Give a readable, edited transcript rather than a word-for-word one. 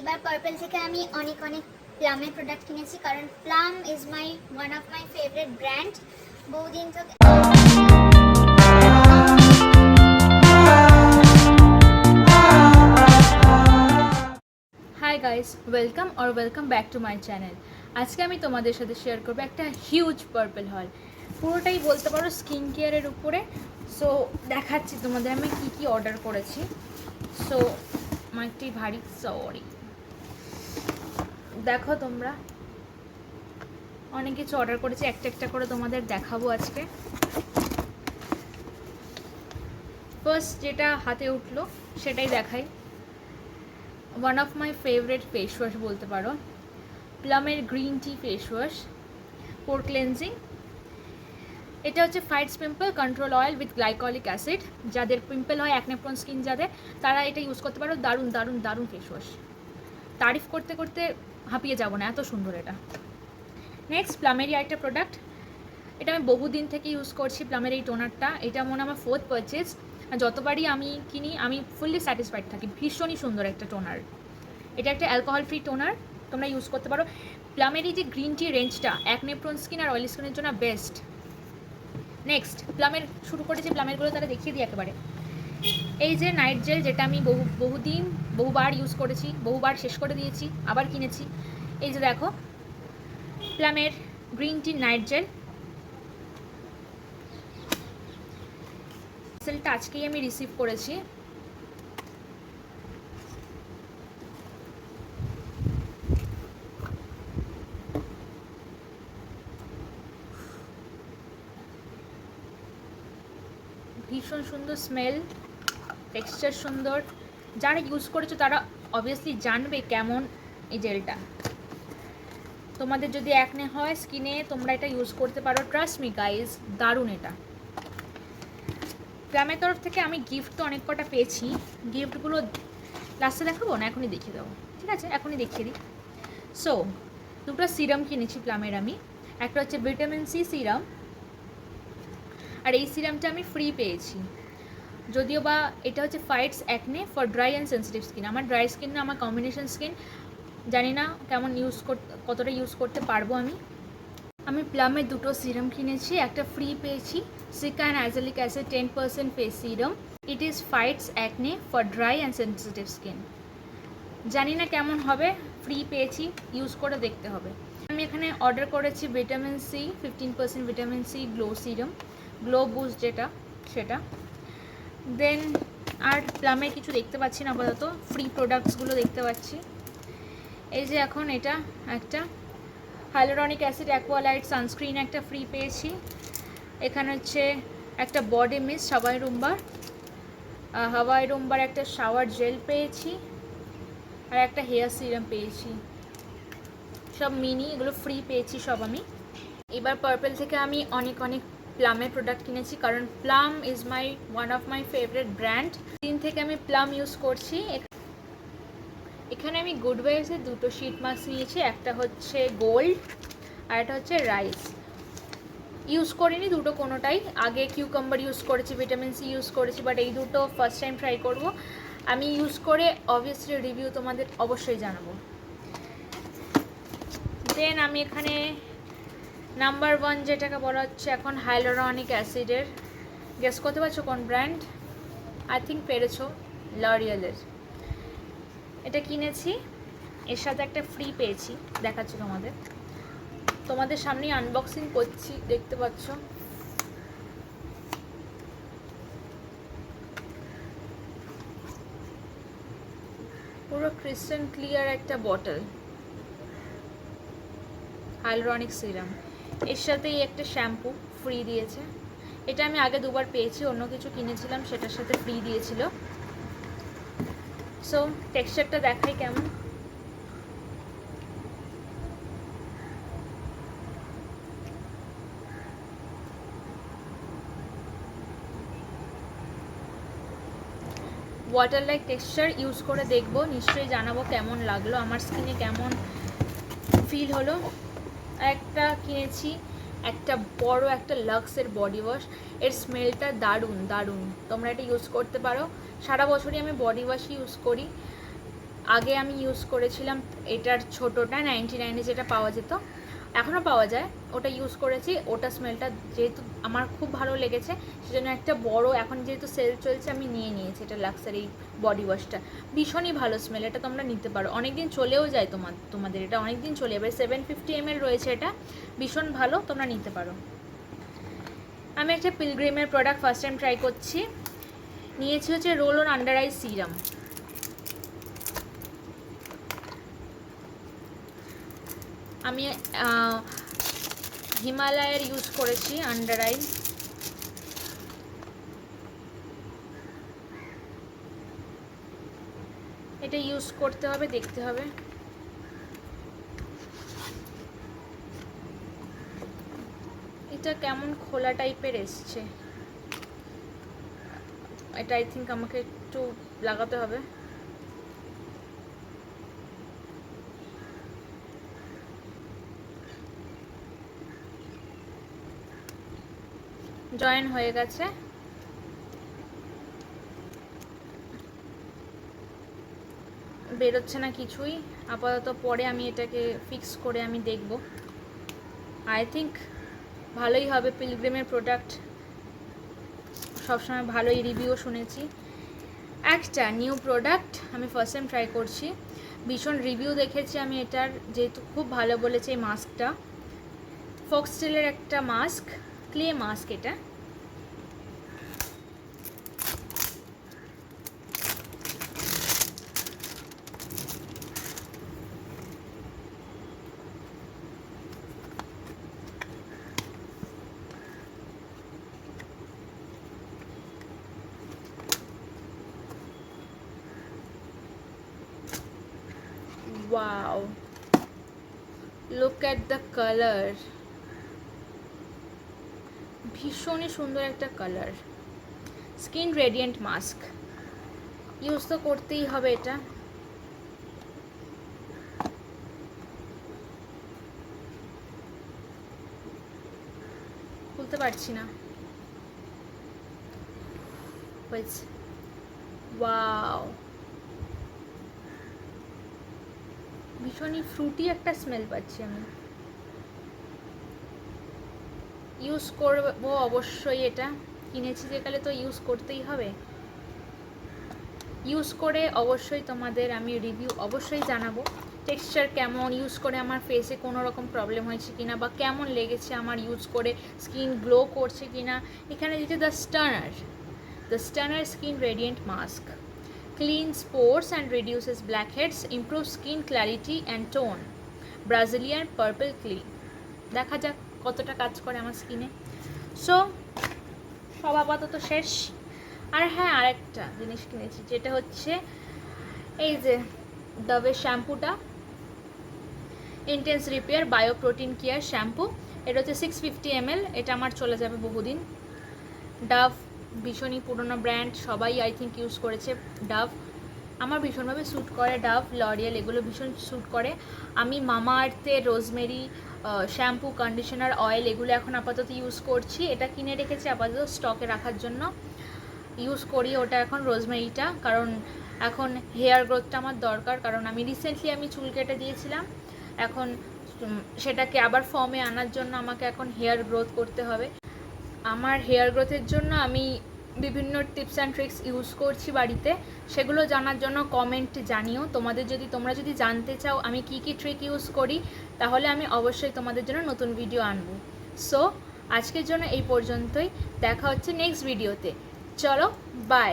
এবার পার্পল থেকে আমি অনেক অনেক প্লামের প্রোডাক্ট কিনেছি, কারণ plum is one of my favourite brand. বহুদিন থেকে hi guys, welcome back to my channel. আজকে আমি তোমাদের সাথে শেয়ার করবো একটা হিউজ পার্পল হল, পুরোটাই বলতে পারো স্কিন কেয়ারের উপরে। সো দেখাচ্ছি তোমাদের আমি কি কি অর্ডার করেছি। সো মাইকটি ভারী, সরি। দেখো তোমরা, অনেক কিছু অর্ডার করেছি, একটা একটা করে তোমাদের দেখাবো আজকে। ফার্স্ট যেটা হাতে উঠলো সেটাই দেখাই। One of my favourite face wash বলতে পারো, প্লামের গ্রিন টি ফেস ওয়াশ পোর ক্লেন্সিং। এটা হচ্ছে fights pimple control oil with glycolic acid. যাদের পিম্পল হয়, অ্যাকনে প্রোন স্কিন যাদের, তারা এটা ইউজ করতে পারো। দারুণ দারুণ দারুণ ফেস ওয়াশ, তারিফ করতে করতে হাঁপিয়ে যাবো না, এত সুন্দর এটা। নেক্সট প্লামেরই একটা প্রোডাক্ট, এটা আমি বহুদিন থেকে ইউজ করছি। প্লামের এই টোনারটা, এটা মনে আমার 4th পারচেজ। যতবারই আমি কিনি আমি ফুললি স্যাটিসফাইড থাকি। ভীষণই সুন্দর একটা টোনার। এটা একটা অ্যালকোহল ফ্রি টোনার, তোমরা ইউজ করতে পারো। প্লামেরই যে গ্রিন টি রেঞ্জটা অ্যাকনে প্রোন স্কিন আর অয়েলি স্কিনের জন্য বেস্ট। নেক্সট প্লামের শুরু করেছি, প্লামেরগুলো তারা দেখিয়ে দিই একেবারে। এই যে নাইট জেল, যেটা আমি বহুবার ইউজ করেছি, বহুবার শেষ করে দিয়েছি, আবার কিনেছি। এই যে দেখো, প্লামের গ্রিন টি নাইট জেল। সেলটা আজকেই আমি রিসিভ করেছি। ভীষণ সুন্দর স্মেল, টেক্সচার সুন্দর। যারা ইউজ করেছো তারা অবভিয়াসলি জানবে কেমন এই জেলটা। তোমাদের যদি অ্যাকনে হয় স্কিনে, তোমরা এটা ইউজ করতে পারো। ট্রাস্ট মি গাইজ, দারুণ এটা। প্লামের তরফ থেকে আমি গিফট তো অনেক কটা পেয়েছি। গিফটগুলো লাস্টে দেখাবো না, এখনই দেখিয়ে দেবো, ঠিক আছে? এখনই দেখিয়ে দিই। সো দুটো সিরাম কিনেছি প্লামের আমি। একটা হচ্ছে ভিটামিন সি সিরাম, আর এই সিরামটা আমি ফ্রি পেয়েছি। যদিও বা এটা হচ্ছে fights acne for dry and sensitive skin. আমার ড্রাই স্কিন না, আমার কম্বিনেশন স্কিন, জানি না কেমন কতটা ইউজ করতে পারবো আমি প্লামের দুটো সিরাম কিনেছি, একটা ফ্রি পেয়েছি। Cica and azelaic acid 10% face serum. It is fights acne for dry and sensitive skin. জানি না কেমন হবে, ফ্রি পেয়েছি, ইউজ করে দেখতে হবে। আমি এখানে অর্ডার করেছি vitamin C 15% vitamin C glow serum, glow boost যেটা, সেটা। দেন আর প্লামের কিছু দেখতে পাচ্ছি না আপাতত, ফ্রি প্রোডাক্টসগুলো দেখতে পাচ্ছি। এই যে এখন এটা একটা হাইলোরনিক অ্যাসিড অ্যাকোয়ালাইট সানস্ক্রিন একটা ফ্রি পেয়েছি। এখানে হচ্ছে একটা বডি মিস্ট হাওয়াই রুম্বার একটা শাওয়ার জেল পেয়েছি, আর একটা হেয়ার সিরাম পেয়েছি। সব মিনি, এগুলো ফ্রি পেয়েছি সব আমি। এবার পার্পল থেকে আমি অনেক অনেক প্লামের প্রোডাক্ট কিনেছি, কারণ plum is one of my favourite brand. দিন থেকে আমি প্লাম ইউজ করছি। এখানে আমি গুড ওয়েভসের দুটো শিট মাস্ক নিয়েছি, একটা হচ্ছে গোল্ড আর একটা হচ্ছে রাইস। ইউজ করিনি দুটো কোনোটাই। আগে কিউকাম্বার ইউজ করেছি, ভিটামিন সি ইউজ করেছি, বাট এই দুটো ফার্স্ট টাইম ট্রাই করব। আমি ইউজ করে অবভিয়াসলি রিভিউ তোমাদের অবশ্যই জানাবো। দেন আমি এখানে নাম্বার 1 যেটাকে বলা হচ্ছে এখন হাইলোরনিক অ্যাসিডের, গেস করতে পারছো কোন ব্র্যান্ড? আই থিঙ্ক পেরেছো, লরিয়ালের। এটা কিনেছি, এর সাথে একটা ফ্রি পেয়েছি, দেখাচ্ছি তোমাদের সামনেই আনবক্সিং করছি, দেখতে পাচ্ছ। পুরো ক্রিস্টাল ক্লিয়ার একটা বটল হাইলোরনিক সিরাম। এর সাথেই একটা শ্যাম্পু ফ্রি দিয়েছে। এটা আমি আগে দুবার পেয়েছি, অন্য কিছু কিনেছিলাম সেটার সাথে ফ্রি দিয়েছিল। সো টেক্সচারটা দেখাই কেমন। ওয়াটার লাইক টেক্সচার, ইউজ করে দেখবো, নিশ্চয়ই জানাবো কেমন লাগলো, আমার স্কিনে কেমন ফিল হলো। একটা কিনেছি, একটা বড় একটা লাক্সের বডি ওয়াশ। এর স্মেলটা দারুণ দারুণ, তোমরা এটা ইউজ করতে পারো। সারা বছরই আমি বডি ওয়াশই ইউজ করি। আগে আমি ইউজ করেছিলাম এটার ছোটোটা 99-এ যেটা পাওয়া যেত, এখনও পাওয়া যায়, ওটা ইউজ করেছি। ওটা স্মেলটা যেহেতু আমার খুব ভালো লেগেছে, সেজন্য একটা বড়, এখন যেহেতু সেল চলছে আমি নিয়ে নিয়েছি এটা লাক্সারি বডি ওয়াশটা। ভীষণই ভালো স্মেল, এটা তোমরা নিতে পারো, অনেক দিন চলেও যায় তোমাদের এটা অনেক দিন চলে যাবে। 750 ml রয়েছে, এটা ভীষণ ভালো, তোমরা নিতে পারো। আমি একটা পিলগ্রিমের প্রোডাক্ট ফার্স্ট টাইম ট্রাই করছি, নিয়েছি হচ্ছে roll on under eye serum. আমি হিমালয়ের ইউজ করেছি আন্ডার আই। এটা ইউজ করতে হবে, দেখতে হবে। এটা কেমন খোলা টাইপের এসছে, এটা আই থিঙ্ক আমাকে একটু লাগাতে হবে। জয়েন হয়ে গেছে, বেরোচ্ছে না কিছুই আপাতত। পরে আমি এটাকে ফিক্স করে আমি দেখব, আই থিঙ্ক ভালোই হবে। পিলগ্রিমের প্রোডাক্ট সবসময় ভালোই রিভিউ শুনেছি। একটা নিউ প্রোডাক্ট আমি ফার্স্ট টাইম ট্রাই করছি, ভীষণ রিভিউ দেখেছি আমি এটার, যেহেতু খুব ভালো বলেছে এই মাস্কটা। ফক্সটেলের একটা মাস্ক, ক্লে মাস্ক এটা। Wow, look at the color, ভীষণই সুন্দর একটা colour. Skin radiant mask, use তো করতেই হবে এটা। খুলতে পারছি না, হয়েছে। ওয়াও, ভীষণই ফ্রুটি একটা স্মেল পাচ্ছি আমি। ইউজ করবো অবশ্যই, এটা কিনেছি যেকালে তো ইউজ করতেই হবে। ইউজ করে অবশ্যই তোমাদের আমি রিভিউ অবশ্যই জানাবো, টেক্সচার কেমন, ইউজ করে আমার ফেসে কোনো রকম প্রবলেম হয়েছে কিনা, বা কেমন লেগেছে আমার ইউজ করে, স্কিন গ্লো করছে কিনা। এখানে দিচ্ছে the Stunner skin radiant mask, cleans pores and reduces blackheads, improves skin clarity and tone, Brazilian purple clay। দেখা যাক কতটা কাজ করে আমার স্কিনে। সো সব আপাতত শেষ। আর হ্যাঁ, আরেকটা জিনিস কিনেছি, যেটা হচ্ছে এই যে ডাভের শ্যাম্পুটা, intense repair bio protein care shampoo. এটা হচ্ছে 650 ml, এটা আমার চলে যাবে বহুদিন। ডাভ ভীষণই পুরোনো ব্র্যান্ড, সবাই আই থিঙ্ক ইউজ করেছে ডাভ। আমার ভীষণভাবে স্যুট করে ডাভ, লরিয়েল এগুলো ভীষণ স্যুট করে। আমি মামা আর্থের রোজমেরি শ্যাম্পু, কন্ডিশনার, অয়েল এগুলো এখন আপাতত ইউজ করছি। এটা কিনে রেখেছি আপাতত স্টকে রাখার জন্য, ইউজ করি ওটা এখন রোজমেরিটা, কারণ এখন হেয়ার গ্রোথটা আমার দরকার। কারণ আমি রিসেন্টলি চুল কেটে দিয়েছিলাম, এখন সেটাকে আবার ফর্মে আনার জন্য আমাকে এখন হেয়ার গ্রোথ করতে হবে। আমার হেয়ার গ্রোথের জন্য আমি বিভিন্ন টিপস অ্যান্ড ট্রিক্স ইউজ করছি বাড়িতে, সেগুলো জানার জন্য কমেন্ট জানিও। তোমরা যদি জানতে চাও আমি কি কি ট্রিক ইউজ করি, তাহলে আমি অবশ্যই তোমাদের জন্য নতুন ভিডিও আনবো। সো আজকের জন্য এই পর্যন্তই, দেখা হচ্ছে নেক্সট ভিডিওতে। চলো, বাই।